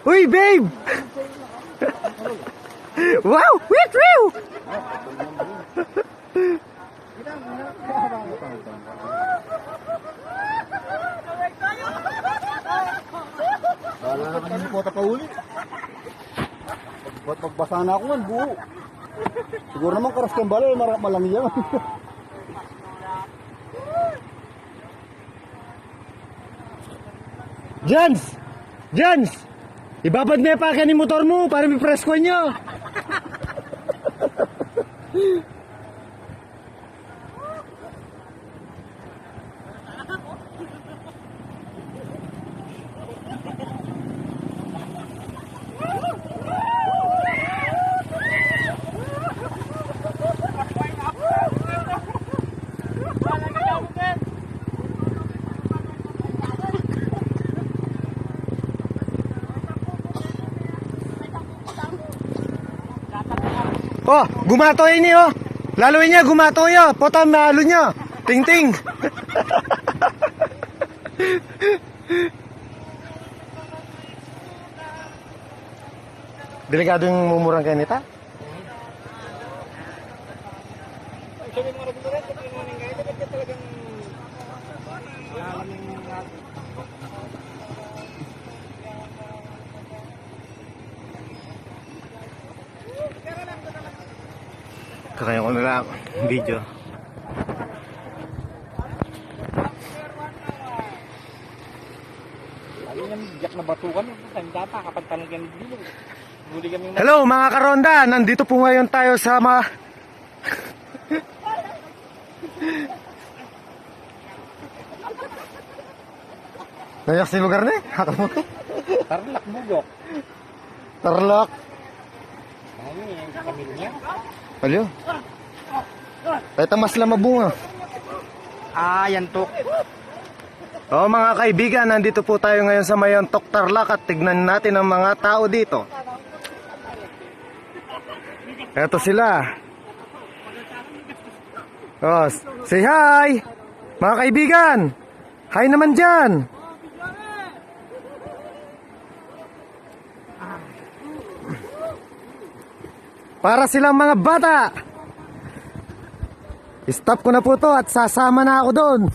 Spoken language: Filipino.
Uy, babe! Wow! Wait, wow! Wala na kanina po tapahuli. Pagbasa na ako nga, buo. Siguro naman karas kang bala, malangi yan. Jans! Jans! Ibabad na yung pakin ni motor mo para may presko nyo. Oh, gumatoy ini oh. Laloy niya gumatoy oh. Potom na halo niya. Ting ting. Delikado yung mumurang kayo nita? Kaya ko na lang video. Lagi niyang biyak na batukan. Tanda pa kapag talagang bilog. Hello mga karonda, nandito po ngayon tayo sa Nayak si lugar na eh. Tarlac Bugok. Tarlac. Ano yung pamilya? Alyo. Ay tamas lang mabunga. Yan to. Oo mga kaibigan, nandito po tayo ngayon sa Mayontok, Tarlac at tignan natin ang mga tao dito. Eto sila. Oh, say hi! Mga kaibigan! Hi naman dyan! Para silang mga bata! Stop ko na po to at sasama na ako doon.